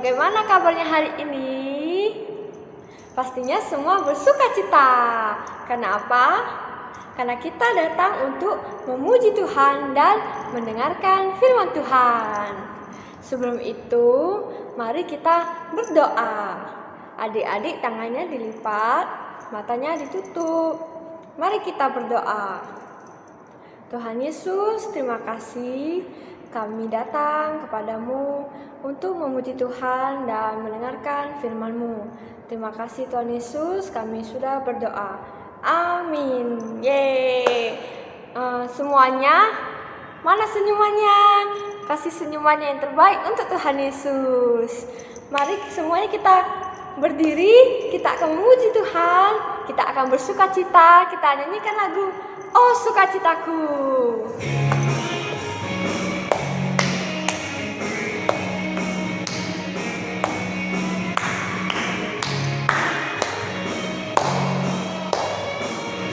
Bagaimana kabarnya hari ini? Pastinya semua bersukacita. Karena apa? Karena kita datang untuk memuji Tuhan dan mendengarkan firman Tuhan. Sebelum itu, mari kita berdoa. Adik-adik tangannya dilipat, matanya ditutup. Mari kita berdoa. Tuhan Yesus, terima kasih. Kami datang kepadamu untuk memuji Tuhan dan mendengarkan firman-Mu. Terima kasih Tuhan Yesus, kami sudah berdoa. Amin. Yeay. Semuanya, mana senyumannya? Kasih senyumannya yang terbaik untuk Tuhan Yesus. Mari semuanya kita berdiri, kita akan memuji Tuhan, kita akan bersukacita, kita nyanyikan lagu Oh Sukacitaku.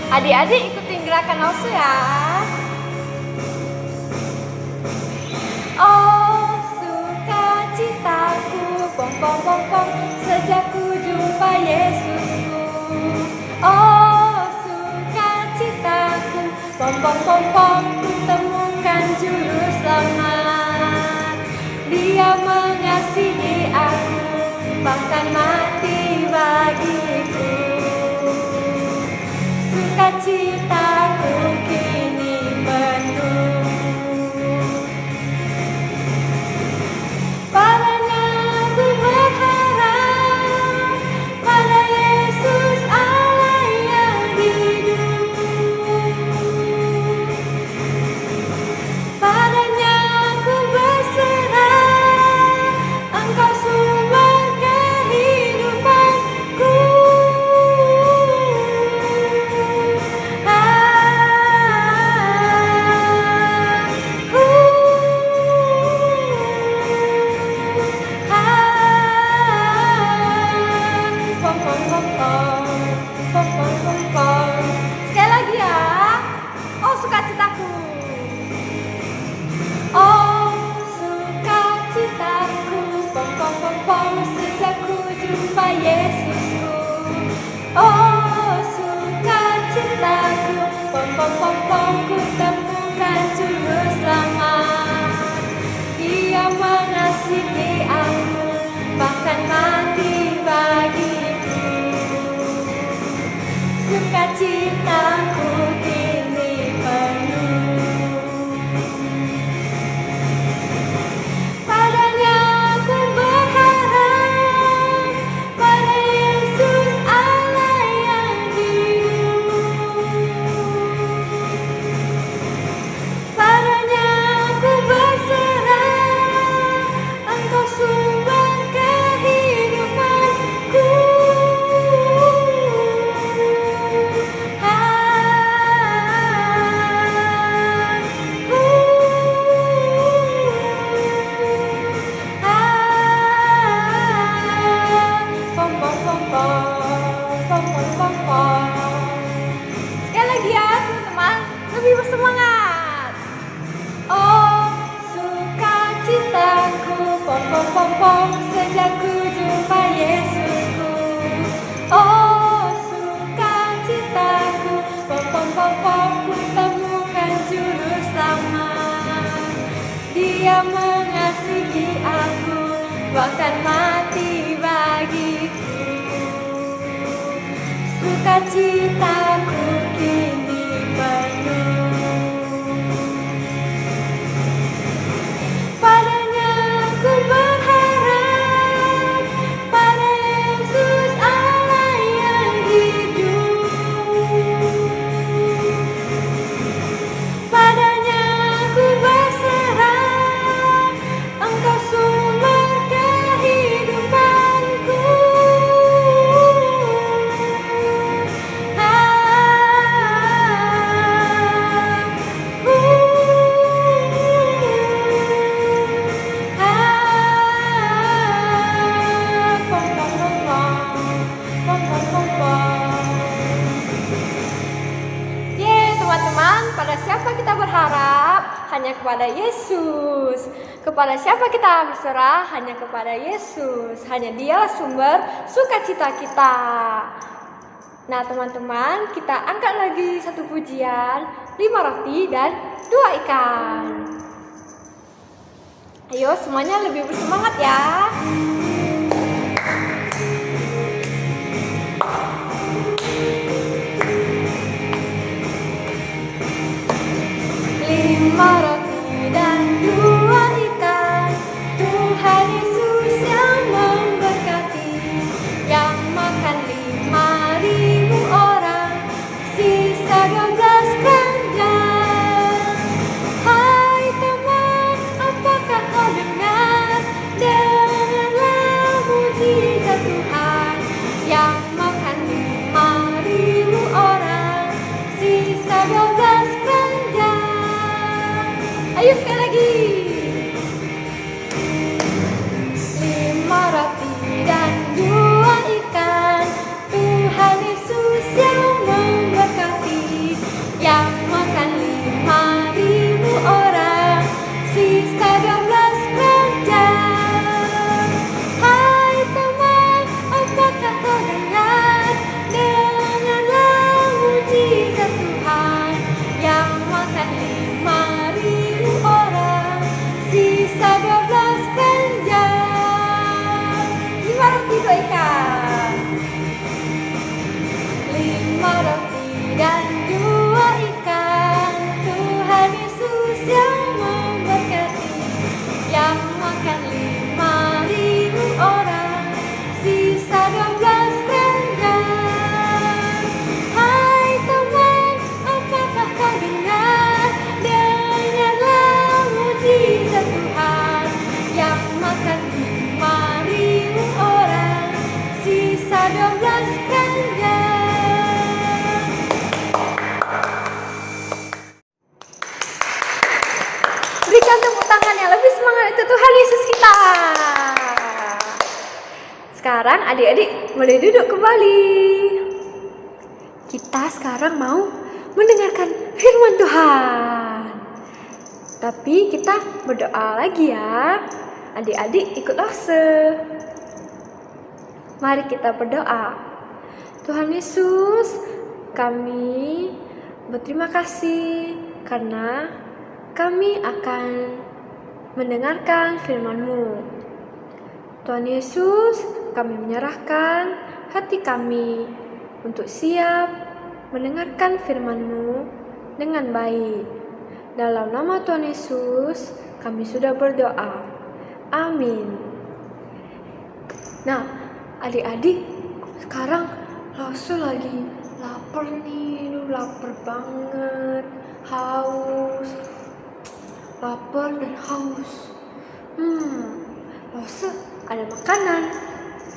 Adik-adik ikutin gerakan Nausu ya. Oh sukacitaku, pom pom pom pom, sejak ku jumpa Yesusku. Oh sukacitaku, pom pom pom pom, ku temukan juru selamat. Dia mengasihi aku, bahkan mati bagiku. Sukacitaku kini penuh. Padanya ku berharap, pada Yesus Allah yang hidup. Padanya ku berserah, Engkau sumber kehidupanku. Sekali lagi ya. Oh sukacitaku. Oh sukacitaku, pom pom pom pom, sejak ku jumpa Yesusku. Oh sukacitaku, pom pom pom pom, ku temukan juru selamat. Dia mengasihi aku, bahkan mati bagiku. Sukacitaku kini penuh. Padanya ku berharap, pada Yesus Allah yang hidup. Padanya ku berserah, Engkau sumber kehidupanku. Sekali lagi ya teman-teman, lebih bersemangat. Oh sukacitaku, pom pom pom pom, sejak ku jumpa Yesusku. Oh sukacitaku, pom pom pom pom, ku temukan juru selamat. Dia mengasihi aku, bahkan mati bagiku. Sukacitaku kini penuh. Padanya ku berharap, pada Yesus Allah yang hidup. Padanya ku berserah, Engkau sumber kehidupanku. teman-teman, pada siapa kita berharap? Hanya kepada Yesus. Kepada siapa kita berserah? Hanya kepada Yesus. Hanya Dia sumber sukacita kita. Nah teman-teman, kita angkat lagi satu pujian, 5 roti dan 2 ikan. Ayo semuanya lebih bersemangat ya. Lima roti dan 2 ikan, Tuhan Yesus yang memberkati, yang makan 5.000 orang, sisa 12 keranjang. Hai teman, apakah kau dengar? Dengarlah mujizat Tuhan, yang makan 5.000 orang, sisa 12 keranjang. Ayo sekali lagi. 5 roti dan 2 ikan, Tuhan Yesus yang memberkati, yang makan 5.000 orang, sisa 12 keranjang. Hai teman, apakah kau dengar? Dengarlah mujizat Tuhan, yang makan 5.000 orang, sisa 12 keranjang. 5 roti 2 ikan. 5 roti dan 2 ikan, Tuhan Yesus yang memberkati, yang makan 5.000 orang, sisa 12 keranjang. Hai teman, apakah kau dengar? Dengarlah mujizat Tuhan, yang makan 5.000 orang, sisa 12 keranjang. Berikan tepuk tangan yang lebih semangat untuk Tuhan Yesus kita. Sekarang adik-adik boleh duduk kembali. Kita sekarang mau mendengarkan firman Tuhan. Tapi kita berdoa lagi ya. Adik-adik ikut lose. Mari kita berdoa. Tuhan Yesus, kami berterima kasih karena kami akan mendengarkan firman-Mu. Tuhan Yesus, kami menyerahkan hati kami untuk siap mendengarkan firman-Mu dengan baik. Dalam nama Tuhan Yesus, kami sudah berdoa. Amin. Nah, adik-adik, sekarang langsung lagi lapar nih, lapar banget, haus. Lapar dan haus. Langsung ada makanan.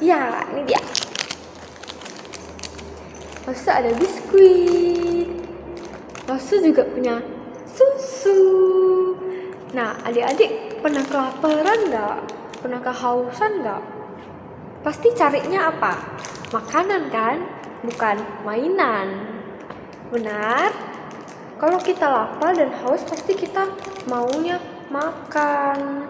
Ya, ini dia. Langsung ada biskuit. Langsung juga punya susu. Nah, adik-adik pernah kelaparan nggak? Pernah kehausan nggak? Pasti carinya apa? Makanan kan? Bukan mainan. Benar? Kalau kita lapar dan haus, pasti kita maunya makan.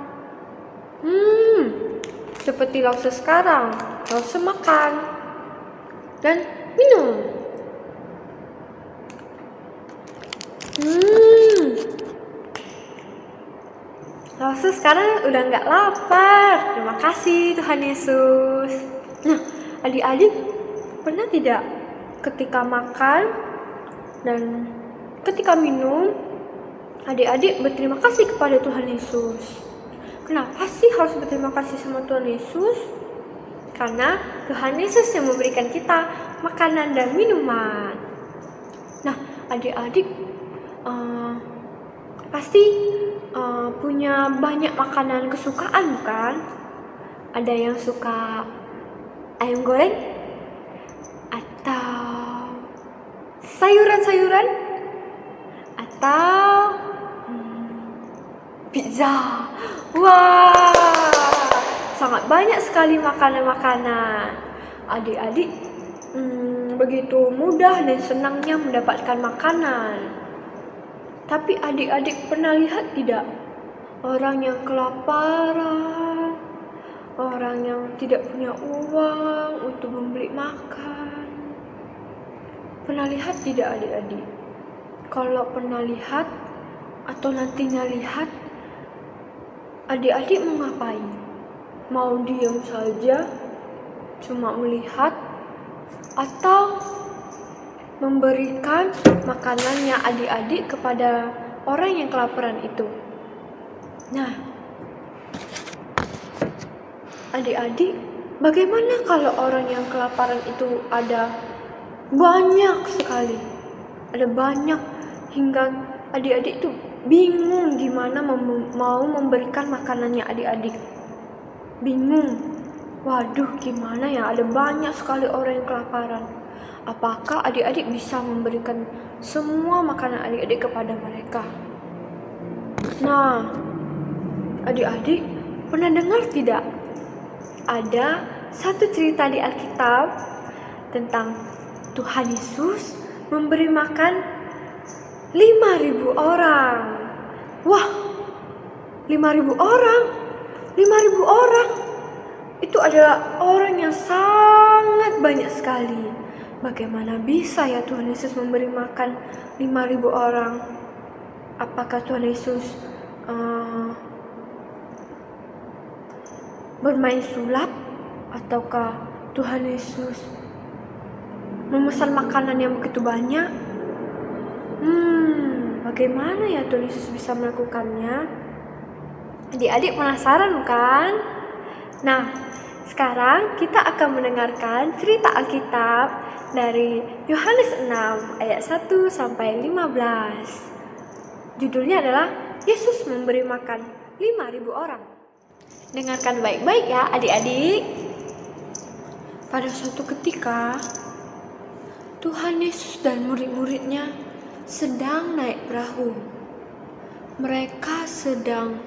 Seperti Lause sekarang, Lause makan dan minum. Lause sekarang udah nggak lapar. Terima kasih Tuhan Yesus. Nah, adik-adik pernah tidak ketika makan dan ketika minum, adik-adik berterima kasih kepada Tuhan Yesus? Kenapa sih harus berterima kasih sama Tuhan Yesus? Karena Tuhan Yesus yang memberikan kita makanan dan minuman. Nah, adik-adik pasti punya banyak makanan kesukaan bukan? Ada yang suka ayam goreng atau sayuran-sayuran atau pizza. Wah, sangat banyak sekali makanan-makanan. Adik-adik begitu mudah dan senangnya mendapatkan makanan. Tapi adik-adik pernah lihat tidak? Orang yang kelaparan, orang yang tidak punya uang untuk membeli makan. Pernah lihat tidak adik-adik? Kalau pernah lihat atau nantinya lihat, adik-adik mau ngapain? Mau diam saja, cuma melihat, atau memberikan makanannya adik-adik kepada orang yang kelaparan itu? Nah, adik-adik, bagaimana kalau orang yang kelaparan itu ada banyak sekali? Ada banyak hingga adik-adik itu bingung gimana mau memberikan makanannya adik-adik. Bingung. Waduh, gimana ya? Ada banyak sekali orang yang kelaparan. Apakah adik-adik bisa memberikan semua makanan adik-adik kepada mereka? Nah, adik-adik pernah dengar tidak? Ada satu cerita di Alkitab tentang Tuhan Yesus memberi makan 5.000 orang. Wah, 5.000 orang. 5.000 orang. Itu adalah orang yang sangat banyak sekali. Bagaimana bisa ya Tuhan Yesus memberi makan 5.000 orang? Apakah Tuhan Yesus bermain sulap? Ataukah Tuhan Yesus memesan makanan yang begitu banyak? Bagaimana ya Tuhan Yesus bisa melakukannya? Adik-adik penasaran kan? Nah, sekarang kita akan mendengarkan cerita Alkitab dari Yohanes 6 ayat 1 sampai 15. Judulnya adalah Yesus memberi makan 5.000 orang. Dengarkan baik-baik ya adik-adik. Pada suatu ketika, Tuhan Yesus dan murid-muridnya sedang naik perahu. Mereka sedang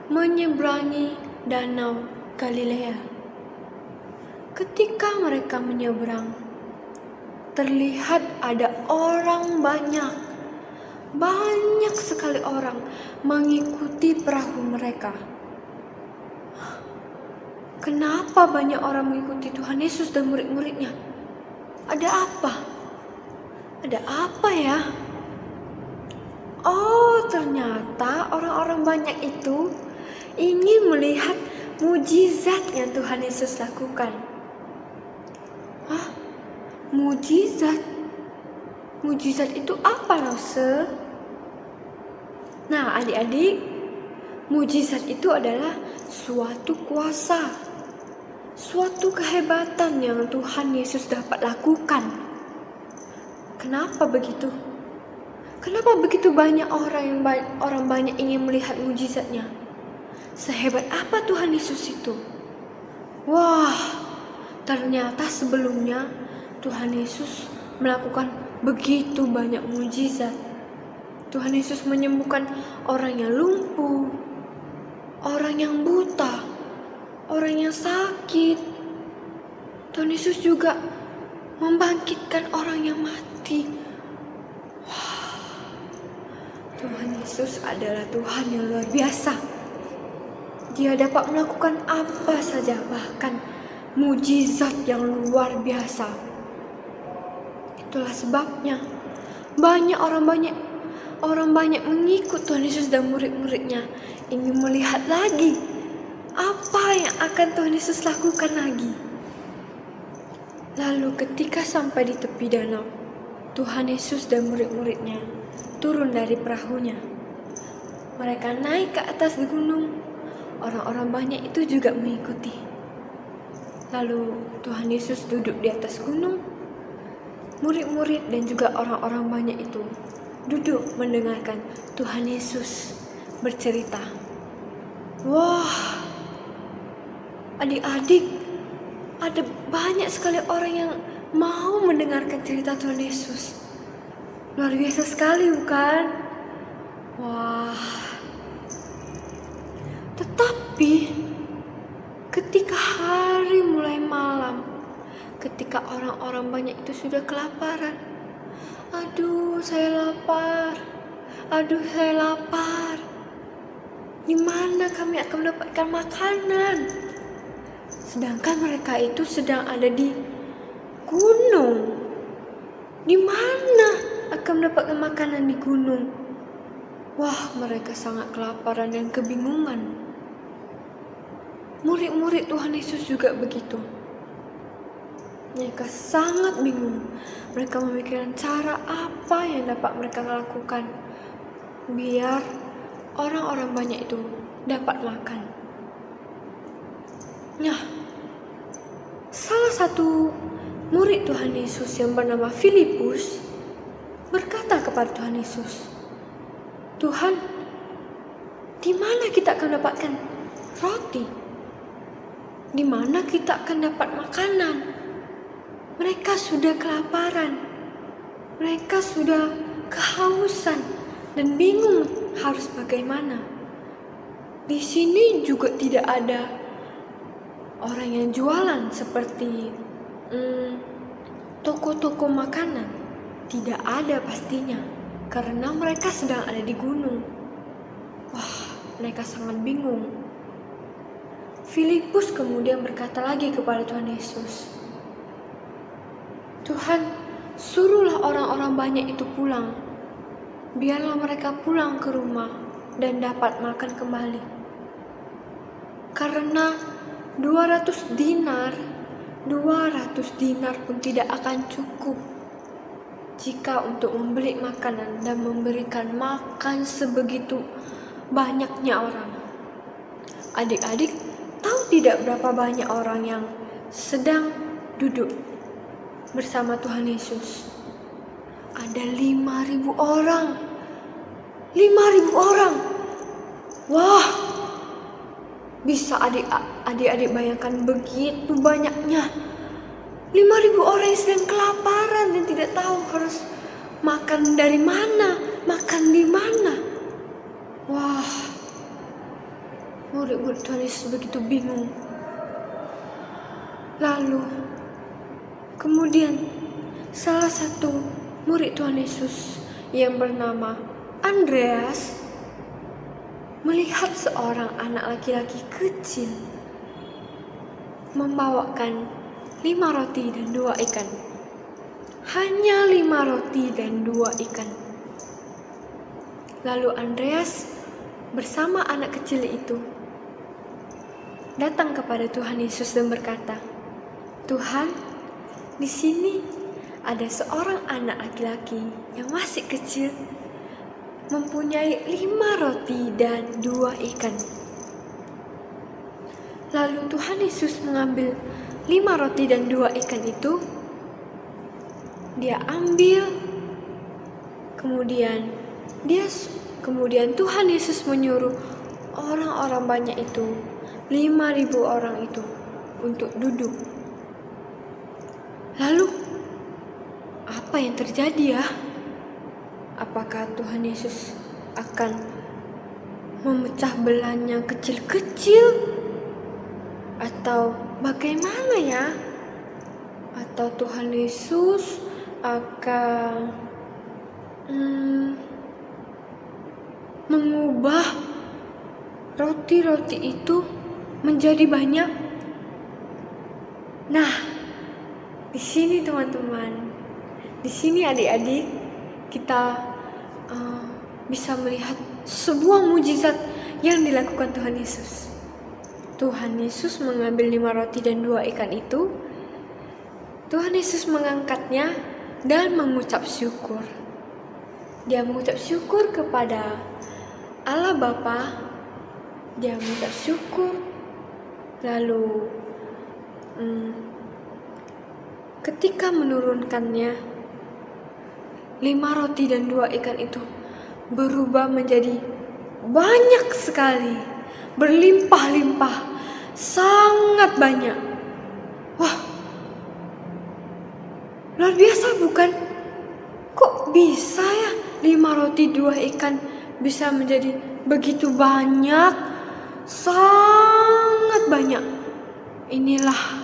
menyeberangi danau Galilea. Ketika mereka menyeberang, terlihat ada orang banyak sekali orang mengikuti perahu mereka. Kenapa banyak orang mengikuti Tuhan Yesus dan murid-muridnya? Ada apa? Ada apa ya? Oh, ternyata orang-orang banyak itu ingin melihat mujizat yang Tuhan Yesus lakukan. Hah? Mujizat? Mujizat itu apa, Rose? Nah, adik-adik, mujizat itu adalah suatu kuasa, suatu kehebatan yang Tuhan Yesus dapat lakukan. Kenapa begitu? Kenapa begitu banyak orang banyak ingin melihat mujizatnya? Sehebat apa Tuhan Yesus itu? Wah, ternyata sebelumnya Tuhan Yesus melakukan begitu banyak mujizat. Tuhan Yesus menyembuhkan orang yang lumpuh, orang yang buta, orang yang sakit. Tuhan Yesus juga membangkitkan orang yang mati. Wah, Tuhan Yesus adalah Tuhan yang luar biasa. Dia dapat melakukan apa saja, bahkan mujizat yang luar biasa. Itulah sebabnya orang banyak mengikut Tuhan Yesus dan murid-muridnya, ingin melihat lagi apa yang akan Tuhan Yesus lakukan lagi. Lalu ketika sampai di tepi danau, Tuhan Yesus dan murid-muridnya turun dari perahunya. Mereka naik ke atas gunung. Orang-orang banyak itu juga mengikuti. Lalu Tuhan Yesus duduk di atas gunung. Murid-murid dan juga orang-orang banyak itu duduk mendengarkan Tuhan Yesus bercerita. Wah, adik-adik, ada banyak sekali orang yang mau mendengarkan cerita Tuhan Yesus. Luar biasa sekali, bukan? Wah. Tetapi ketika hari mulai malam, ketika orang-orang banyak itu sudah kelaparan. Aduh, saya lapar. Aduh, saya lapar. Di mana kami akan mendapatkan makanan? Sedangkan mereka itu sedang ada di gunung. Di mana akan mendapatkan makanan di gunung? Wah, mereka sangat kelaparan dan kebingungan. Murid-murid Tuhan Yesus juga begitu. Mereka sangat bingung. Mereka memikirkan cara apa yang dapat mereka lakukan biar orang-orang banyak itu dapat makan. Nah, salah satu murid Tuhan Yesus yang bernama Filipus berkata kepada Tuhan Yesus, "Tuhan, di mana kita akan dapatkan roti? Di mana kita akan dapat makanan? Mereka sudah kelaparan, mereka sudah kehausan dan bingung harus bagaimana. Di sini juga tidak ada orang yang jualan seperti toko-toko makanan. Tidak ada pastinya, karena mereka sedang ada di gunung." Wah, mereka sangat bingung. Filipus kemudian berkata lagi kepada Tuhan Yesus, "Tuhan, suruhlah orang-orang banyak itu pulang. Biarlah mereka pulang ke rumah dan dapat makan kembali. Karena 200 dinar pun tidak akan cukup jika untuk membeli makanan dan memberikan makan sebegitu banyaknya orang." Adik-adik tahu tidak berapa banyak orang yang sedang duduk bersama Tuhan Yesus? Ada 5.000 orang. 5.000 orang. Wah, bisa adik-adik bayangkan begitu banyaknya. 5.000 orang yang sedang kelaparan dan tidak tahu harus makan dari mana, makan di mana. Wah, murid-murid Tuhan Yesus begitu bingung. Lalu kemudian salah satu murid Tuhan Yesus yang bernama Andreas melihat seorang anak laki-laki kecil membawakan 5 roti dan 2 ikan. Hanya 5 roti dan 2 ikan. Lalu Andreas bersama anak kecil itu datang kepada Tuhan Yesus dan berkata, "Tuhan, di sini ada seorang anak laki-laki yang masih kecil mempunyai 5 roti dan 2 ikan." Lalu Tuhan Yesus mengambil 5 roti dan 2 ikan itu. Dia ambil, kemudian Tuhan Yesus menyuruh orang-orang banyak itu, 5.000 orang itu, untuk duduk. Lalu apa yang terjadi ya? Apakah Tuhan Yesus akan memecah belahnya kecil-kecil? Atau bagaimana ya? Atau Tuhan Yesus akan mengubah roti-roti itu menjadi banyak? Nah, di sini teman-teman, di sini adik-adik, kita bisa melihat sebuah mujizat yang dilakukan Tuhan Yesus. Tuhan Yesus mengambil 5 roti dan 2 ikan itu. Tuhan Yesus mengangkatnya dan mengucap syukur. Dia mengucap syukur kepada Allah Bapa. Dia mengucap syukur. Lalu ketika menurunkannya, 5 roti dan 2 ikan itu berubah menjadi banyak sekali, berlimpah-limpah, sangat banyak. Wah, luar biasa bukan? Kok bisa ya 5 roti 2 ikan bisa menjadi begitu banyak, sangat banyak. Inilah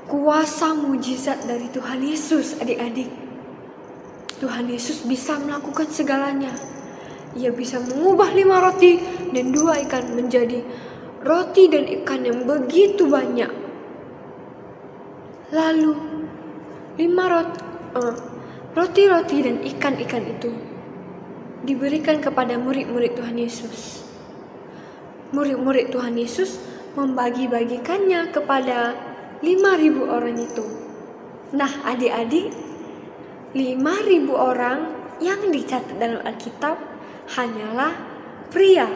kuasa mujizat dari Tuhan Yesus, adik-adik. Tuhan Yesus bisa melakukan segalanya. Ia bisa mengubah 5 roti dan 2 ikan menjadi roti dan ikan yang begitu banyak. Lalu 5 roti-roti dan ikan-ikan itu diberikan kepada murid-murid Tuhan Yesus. Murid-murid Tuhan Yesus membagi-bagikannya kepada 5.000 orang itu. Nah, adik-adik, 5.000 orang yang dicatat dalam Alkitab hanyalah pria.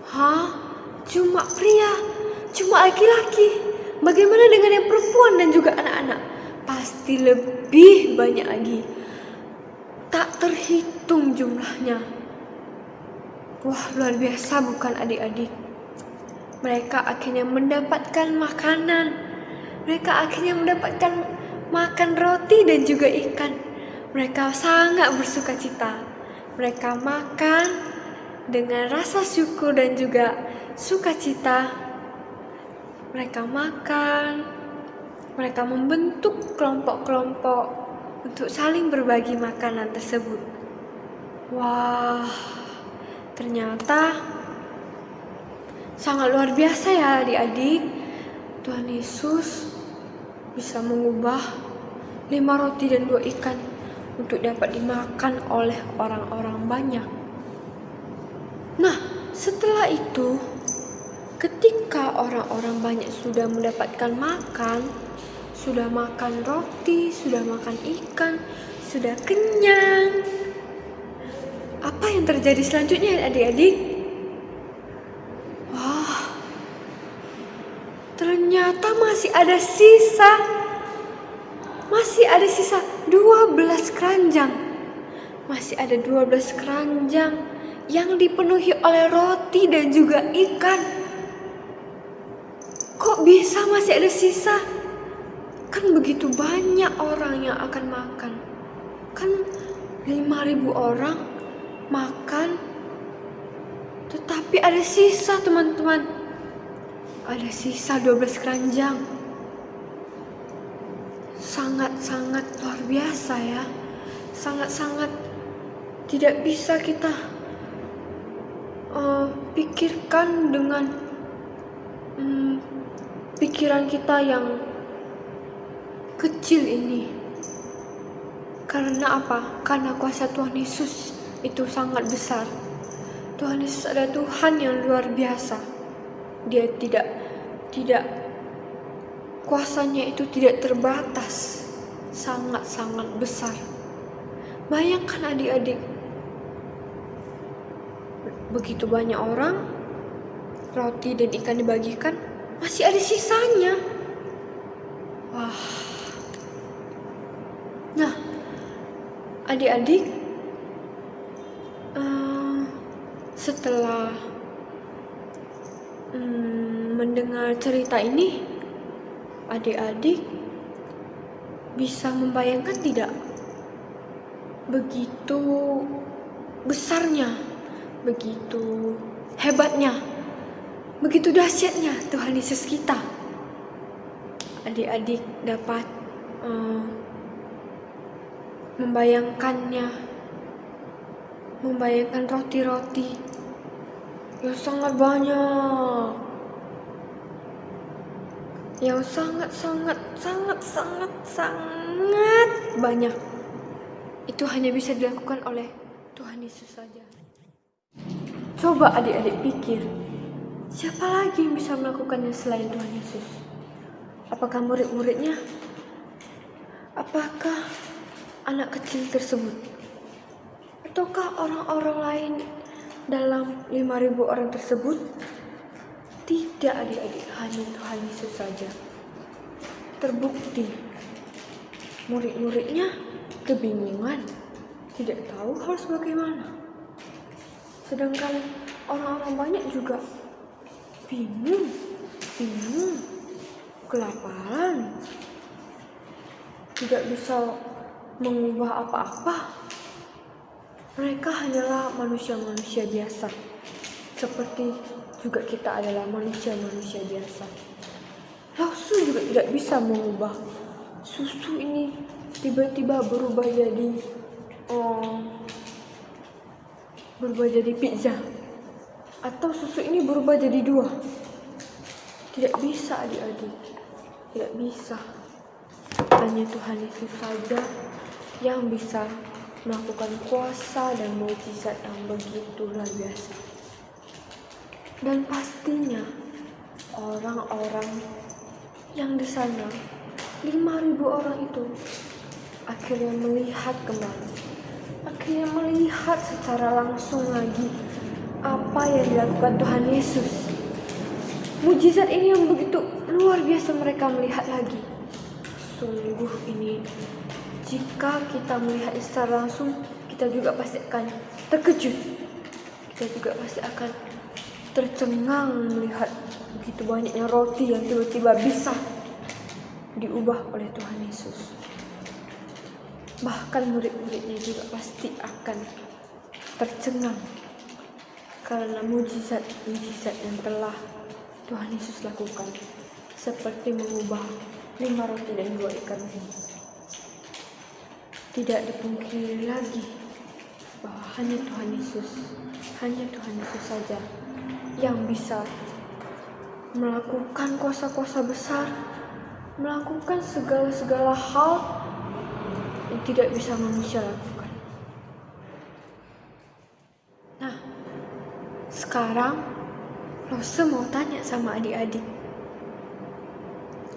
Hah? Cuma pria? Cuma laki-laki? Bagaimana dengan yang perempuan dan juga anak-anak? Pasti lebih banyak lagi. Tak terhitung jumlahnya. Wah, luar biasa bukan adik-adik? Mereka akhirnya mendapatkan makanan. Mereka akhirnya mendapatkan makan roti dan juga ikan. Mereka sangat bersuka cita. Mereka makan dengan rasa syukur dan juga sukacita. Mereka makan. Mereka membentuk kelompok-kelompok untuk saling berbagi makanan tersebut. Wah, ternyata sangat luar biasa ya adik-adik. Tuhan Yesus bisa mengubah 5 roti dan 2 ikan untuk dapat dimakan oleh orang-orang banyak. Nah, setelah itu, ketika orang-orang banyak sudah mendapatkan makan, sudah makan roti, sudah makan ikan, sudah kenyang, apa yang terjadi selanjutnya adik-adik? Wah, ternyata masih ada sisa 12 keranjang. Masih ada 12 keranjang yang dipenuhi oleh roti dan juga ikan. Kok bisa masih ada sisa? Kan begitu banyak orang yang akan makan. Kan 5.000 orang makan, tetapi ada sisa teman-teman. Ada sisa 12 keranjang. Sangat-sangat luar biasa ya. Sangat-sangat tidak bisa kita pikirkan dengan pikiran kita yang kecil ini. Karena apa? Karena kuasa Tuhan Yesus itu sangat besar. Tuhan Yesus adalah Tuhan yang luar biasa. Dia tidak kuasanya itu tidak terbatas, sangat-sangat besar. Bayangkan adik-adik, begitu banyak orang, roti dan ikan dibagikan, masih ada sisanya. Wah. Nah, adik-adik, setelah mendengar cerita ini, adik-adik bisa membayangkan tidak? Begitu besarnya, begitu hebatnya, begitu dahsyatnya Tuhan Yesus kita. Adik-adik dapat membayangkan roti-roti yang sangat banyak, yang sangat banyak. Itu hanya bisa dilakukan oleh Tuhan Yesus saja. Coba adik-adik pikir, siapa lagi yang bisa melakukannya selain Tuhan Yesus? Apakah murid-muridnya? Apakah anak kecil tersebut? Ataukah orang-orang lain dalam 5.000 orang tersebut? Tidak adik-adik, hanya Tuhan Yesus saja. Terbukti murid-muridnya kebingungan, tidak tahu harus bagaimana. Sedangkan orang-orang banyak juga bingung, kelaparan, tidak bisa mengubah apa-apa. Mereka hanyalah manusia-manusia biasa, seperti juga kita adalah manusia-manusia biasa. Rasul juga tidak bisa mengubah susu ini tiba-tiba berubah jadi berubah jadi pizza, atau susu ini berubah jadi 2. Tidak bisa adik-adik, tidak bisa. Hanya Tuhan Yesus saja yang bisa melakukan kuasa dan mukjizat yang begitu luar biasa. Dan pastinya orang-orang yang di sana, 5.000 orang itu akhirnya melihat kembali, akhirnya melihat secara langsung lagi apa yang dilakukan Tuhan Yesus. Mujizat ini yang begitu luar biasa mereka melihat lagi. Sungguh ini, jika kita melihat secara langsung, kita juga pasti akan terkejut. Kita juga pasti akan tercengang melihat begitu banyaknya roti yang tiba-tiba bisa diubah oleh Tuhan Yesus. Bahkan murid-muridnya juga pasti akan tercengang karena mujizat-mujizat yang telah Tuhan Yesus lakukan, seperti mengubah 5 roti dan 2 ikan ini. Tidak dipungkiri lagi bahwa hanya Tuhan Yesus saja yang bisa melakukan kuasa-kuasa besar, melakukan segala-segala hal yang tidak bisa manusia lakukan. Nah, sekarang Rose mau tanya sama adik-adik,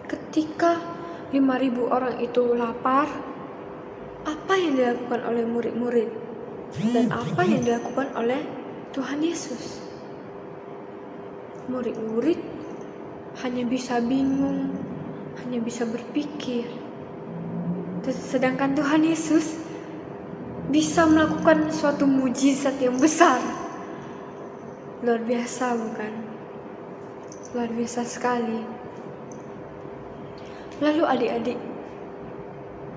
ketika 5.000 orang itu lapar, apa yang dilakukan oleh murid-murid dan apa yang dilakukan oleh Tuhan Yesus? Murid-murid hanya bisa bingung, hanya bisa berpikir, sedangkan Tuhan Yesus bisa melakukan suatu mujizat yang besar. Luar biasa, bukan? Luar biasa sekali. Lalu adik-adik,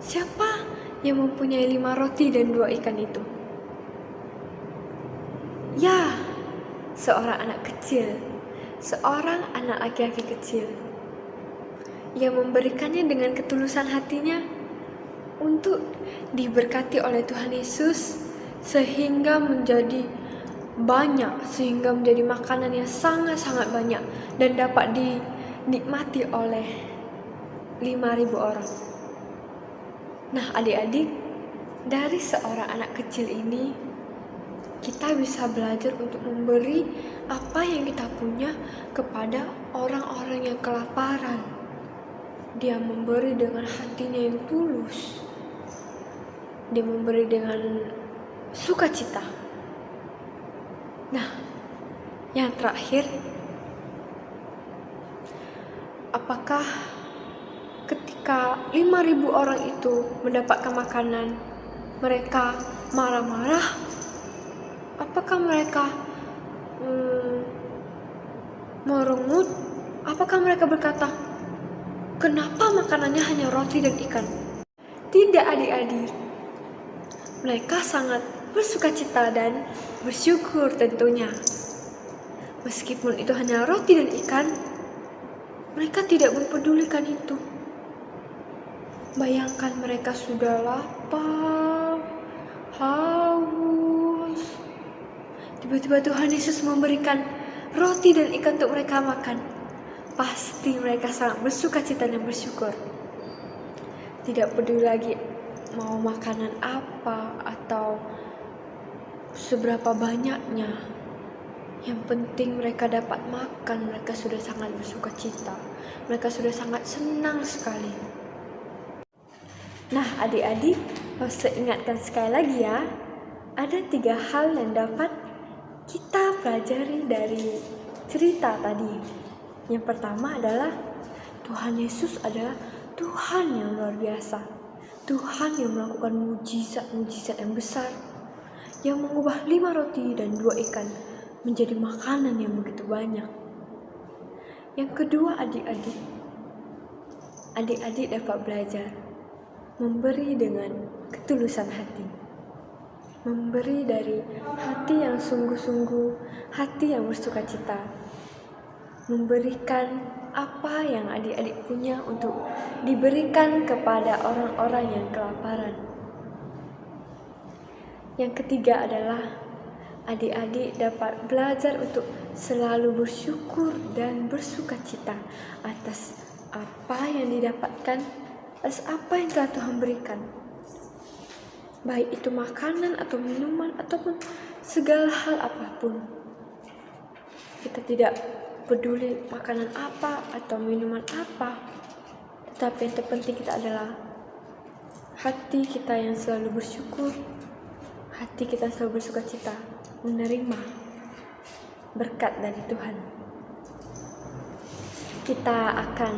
siapa yang mempunyai 5 roti dan 2 ikan itu? Ya, seorang anak kecil, seorang anak laki-laki kecil yang memberikannya dengan ketulusan hatinya untuk diberkati oleh Tuhan Yesus sehingga menjadi banyak, sehingga menjadi makanan yang sangat-sangat banyak dan dapat dinikmati oleh 5.000 orang. Nah adik-adik, dari seorang anak kecil ini kita bisa belajar untuk memberi apa yang kita punya kepada orang-orang yang kelaparan. Dia memberi dengan hatinya yang tulus. Dia memberi dengan sukacita. Nah, yang terakhir, apakah ketika 5.000 orang itu mendapatkan makanan, mereka marah-marah? Apakah mereka merengut? Apakah mereka berkata, kenapa makanannya hanya roti dan ikan? Tidak adik-adik. Mereka sangat bersukacita dan bersyukur tentunya. Meskipun itu hanya roti dan ikan, mereka tidak mempedulikan itu. Bayangkan mereka sudah lapar, haus. Tiba-tiba Tuhan Yesus memberikan roti dan ikan untuk mereka makan. Pasti mereka sangat bersukacita dan bersyukur. Tidak peduli lagi mau makanan apa atau seberapa banyaknya. Yang penting mereka dapat makan, mereka sudah sangat bersukacita. Mereka sudah sangat senang sekali. Nah adik-adik, harus ingatkan sekali lagi ya, ada 3 hal yang dapat kita pelajari dari cerita tadi. Yang pertama adalah Tuhan Yesus adalah Tuhan yang luar biasa. Tuhan yang melakukan mujizat-mujizat yang besar, yang mengubah 5 roti dan 2 ikan menjadi makanan yang begitu banyak. Yang kedua adik-adik dapat belajar memberi dengan ketulusan hati. Memberi dari hati yang sungguh-sungguh, hati yang bersukacita. Memberikan apa yang adik-adik punya untuk diberikan kepada orang-orang yang kelaparan. Yang ketiga adalah adik-adik dapat belajar untuk selalu bersyukur dan bersukacita atas apa yang didapatkan, atas apa yang telah Tuhan berikan. Baik itu makanan atau minuman ataupun segala hal apapun. Kita tidak peduli makanan apa atau minuman apa, tetapi yang terpenting kita adalah hati kita yang selalu bersyukur, hati kita selalu bersukacita, menerima berkat dari Tuhan. Kita akan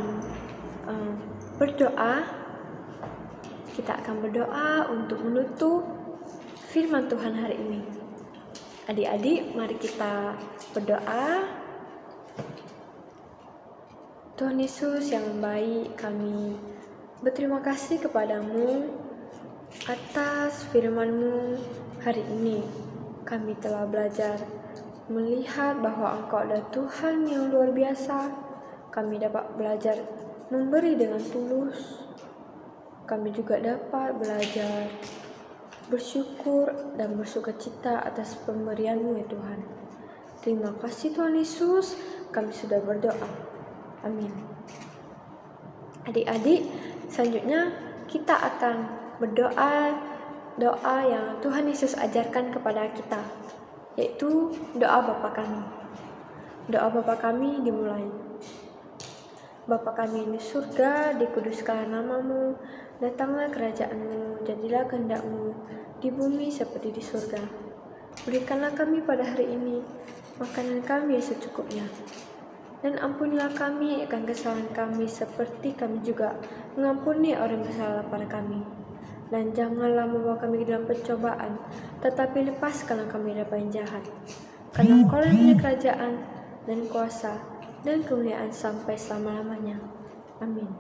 berdoa untuk menutup firman Tuhan hari ini. Adik-adik, mari kita berdoa. Tuhan Yesus yang baik, kami berterima kasih kepadamu atas firman-Mu hari ini. Kami telah belajar melihat bahwa Engkau adalah Tuhan yang luar biasa. Kami dapat belajar memberi dengan tulus. Kami juga dapat belajar bersyukur dan bersukacita atas pemberian-Mu ya Tuhan. Terima kasih Tuhan Yesus, kami sudah berdoa. Amin. Adik-adik, selanjutnya kita akan berdoa doa yang Tuhan Yesus ajarkan kepada kita, yaitu doa Bapa kami. Doa Bapa kami dimulai. Bapa kami di surga, dikuduskanlah nama-Mu, datanglah kerajaan-Mu, jadilah kehendak-Mu di bumi seperti di surga. Berikanlah kami pada hari ini makanan kami yang secukupnya. Dan ampunilah kami akan kesalahan kami seperti kami juga mengampuni orang yang bersalah pada kami. Dan janganlah membawa kami ke dalam pencobaan, tetapi lepaskanlah kami dari yang jahat. Karena Engkau yang punya kerajaan dan kuasa dan kemuliaan sampai selama-lamanya. Amin.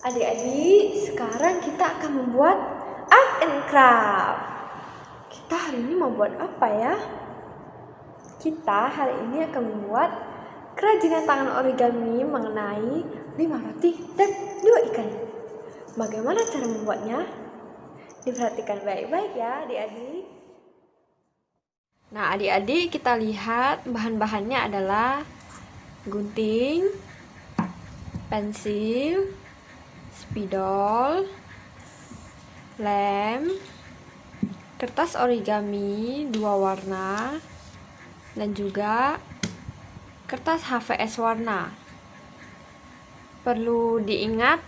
Adik-adik, sekarang kita akan membuat art and craft. Kita hari ini mau buat apa ya? Kita hari ini akan membuat kerajinan tangan origami mengenai 5 roti dan 2 ikan. Bagaimana cara membuatnya? Diperhatikan baik-baik ya adik-adik. Nah adik-adik, kita lihat bahan-bahannya adalah gunting, pensil, spidol, lem, kertas origami 2 warna, dan juga kertas HVS warna. Perlu diingat,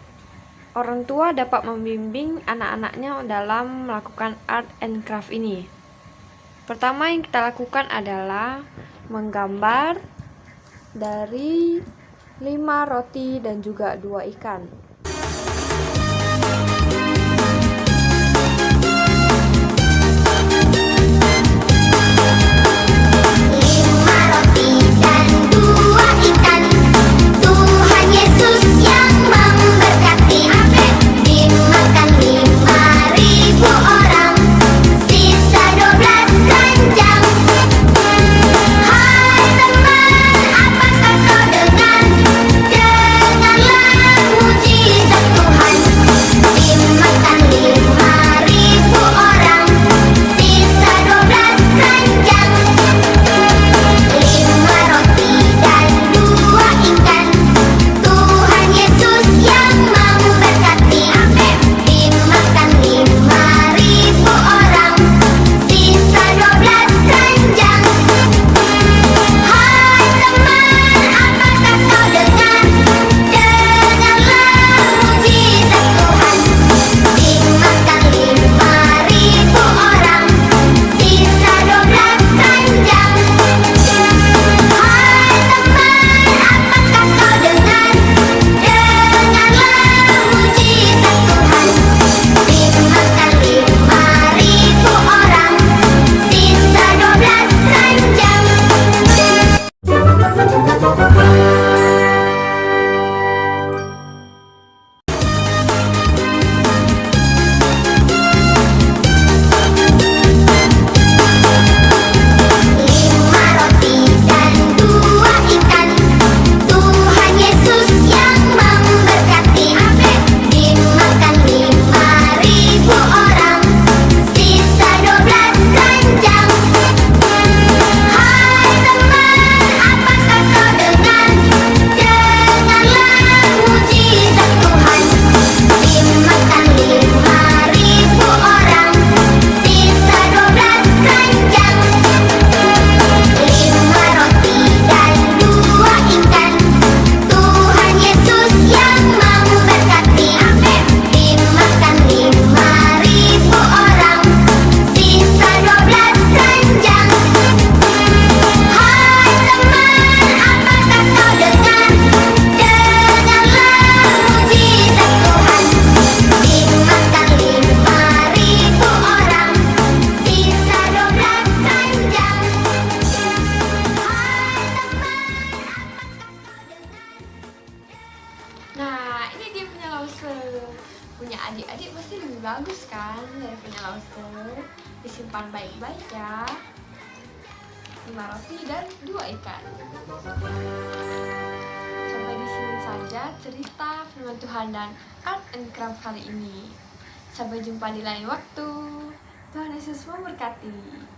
orang tua dapat membimbing anak-anaknya dalam melakukan art and craft ini. Pertama yang kita lakukan adalah menggambar dari 5 roti dan juga 2 ikan. Puji menyenangkan dari punya lobster. Disimpan baik-baik ya. 5 roti dan 2 ikan. Sampai di sini saja cerita firman Tuhan dan Art and Craft kali ini. Sampai jumpa di lain waktu. Tuhan Yesus memberkati.